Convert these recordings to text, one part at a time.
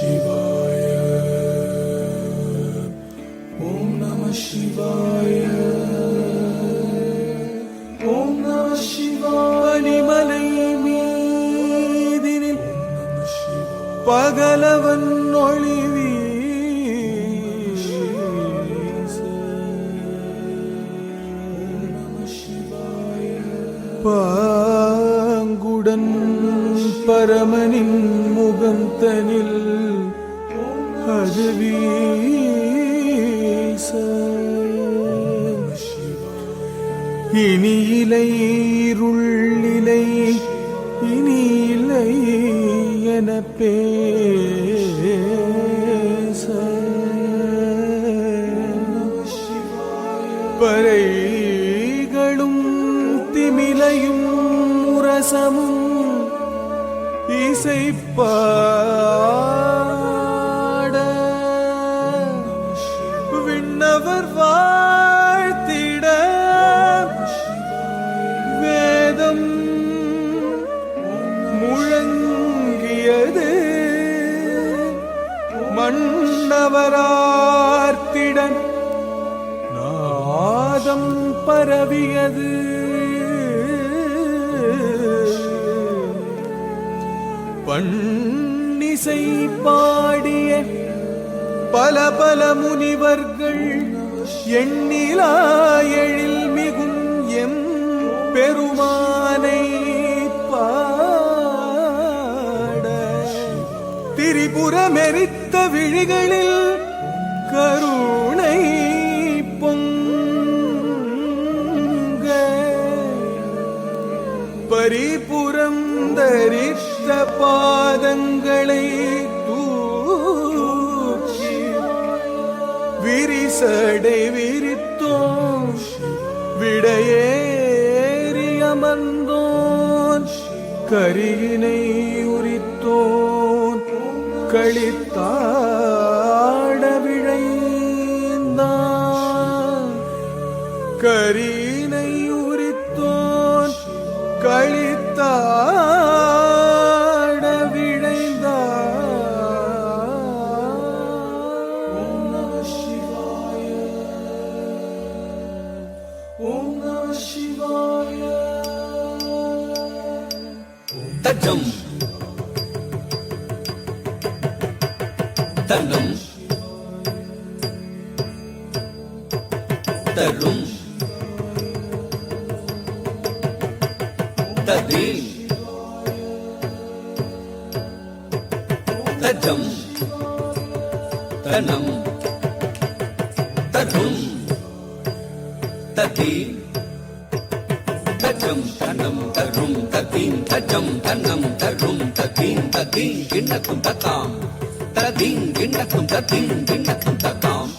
சிவாய. ஓம் நம சிவாய. ஓம் நம சிவாய. பனிமலை மீதினில் பகலவன் ஒளி வீச. ஓம் நம சிவாய. பாங்குடன் பரமனின் முகந்தனில் அது வீச. இனி இலை இருளிலை இனி இல்லை என பேச. பறைகளும் திமிலையும் முரசமும் இசைப்பாட விண்ணவர் வாழ்த்திட வேதம் முழங்கியது. மன்னவரார்த்திட நாதம் பரவியது. பன்னிசை பாடிய பல பல முனிவர்கள் எண்ணிலா எழில் மிகும் எம் பெருமானை பாட. திரிபுரமெரித்த விழிகளில் கருணை பொங்க பரிபுரம் தரித்த பாதங்களை தூக்கி விரிசடை விரித்தோம் விடையேறி அமர்ந்தோன் கரியினை உரித்தோன் களித்தாட விழைந்தான். கரியினை உரித்தோன் களித்தாட விழைந்தான். ஓம் நம சிவாய. ஓம் நம சிவாய. தஜம் தன்னம் தரும் ததீம் தஜம் தனம் தரும் ததீம் தஜம் தனம் தரும் ததீம் தஜம் தனம் தரும் ததீம் ததீம் கிண்ணக்கும் ததாம் ததீம் கிண்ணக்கும் ததீம் கிண்ணக்கும் ததாம்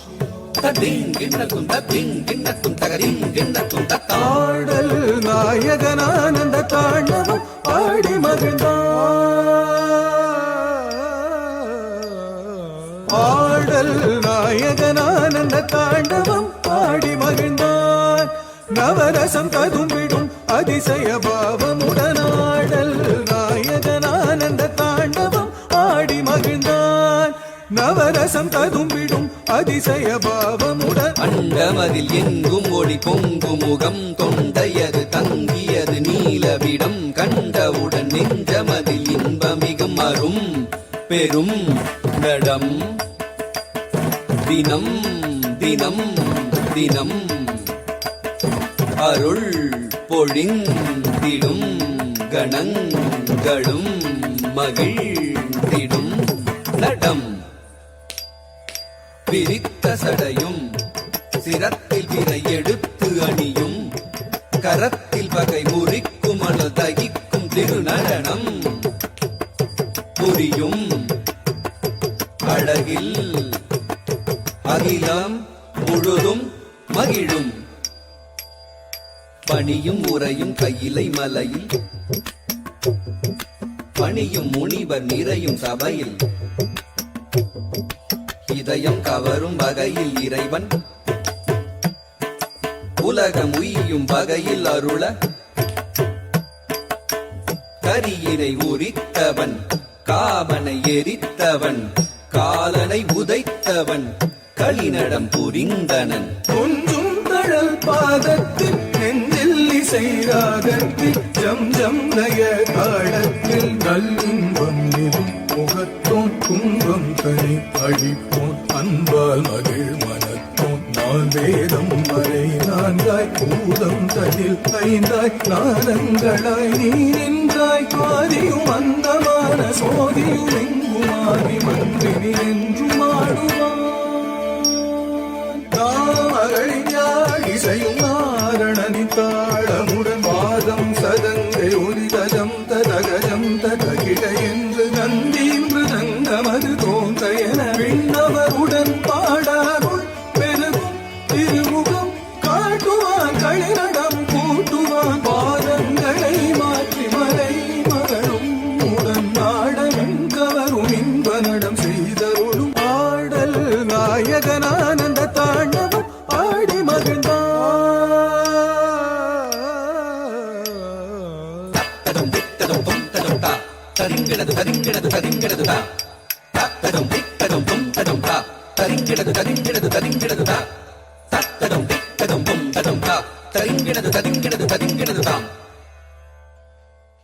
ததீம் கிண்ணக்கும் ததீம் கிண்ணக்கும் தகதீம் கிண்ணக்கும் ததாம். ஆடல் நாயகனானந்த தாண்டவம் ஆடி மகிழ்ந்தான். ஆடல் நாயகனானந்த தாண்டவம் ஆடி மகிழ்ந்தான். நவரசம் கதும்பிடும் அதிசய பாவமுடனாடல் நாயகனானந்த தாண்டவம் ஆடி மகிழ்ந்தான். நவரசம் கதும்பிடும் அதிசய பாவமுடன் அண்டமதில் எங்கும் ஒளி பொங்கு முகம் தொண்டையது தங்கியது நீலவிடம் கண்டவுடன் நெஞ்சமதில் இன்பமிகும் அரும் பெரும் நடம் தினம் தினம் தினம் அருள் பொழிந்திடும் கணங்களும் மகிழ்ந்திடும் நடம். விரித்த சடையும் சிரத்தில் விரை எடுத்து அணியும் கரத்தில் பகை முறிக்கும் அணு தகிக்கும் திருநடனம் புரியும் அழகில் அகிலம் முழுதும் மகிழும். பணியும் உரையும் கையிலை மலையில் பணியும் முனிவர் நிறையும் சபையில் இதயம் கவரும் வகையில் இறைவன் உலகம் உய்யும் வகையில் அருள கரியினை உரித்தவன் காமனை எரித்தவன் காலனை உதைத்தவன் களிநடம் புரிந்தனன் கொஞ்சும் தழல் பாதத்தில் நெஞ்சில் இசை ராகத்தில் ஜம் ஜம் லய தாளத்தில் நல்லின்பம் நிறும் முகத்தோன் துன்பம் தனி அழிப்போன் அன்பால் மகிழ் மனத்தோன் நான் வேதம் வரை நான்காய் பூதம் தனில் ஐந்தாய் நாதங்களாய் நீ நின்றாய் பாதியும் அந்தமான சோதியும் எங்குமாறி மன்றினி என்றும் ஆடுவான் தாமகளின் யாழ் இசையும் நாரணனி தாளமுடன் வாதம் சதங்கை ஒலிதஜம் ததகஜம் ததகிட என்று நந்தீன்று தங்கமது தோன்ற என விண்ணவருடன் பாடாருள் பெருகும் திருமுகம் காட்டுவான் களிநடம் கூட்டுவான் பாதங்களை மாற்றி மலை மகளும் உடன் நாடகம் கவரும் இன்ப நடம் செய்தருளும் ஆடல் நாயகனானந்த தாண்டவம் ஆடி மகிழ்ந்தான் தத்ததும் தித்ததும் தும் ததும் தா தரிங்கிடது தரிங்கிடது தரிங்கிடது தா தத்ததும் தித்ததும் தும் ததும் தா தரிங்கிடது தரிங்கிடது தரிங்கிடது தா தத்ததும் தித்ததும் தும் ததும் தா தரிங்கிடது தரிங்கிடது தரிங்கிடது தாம்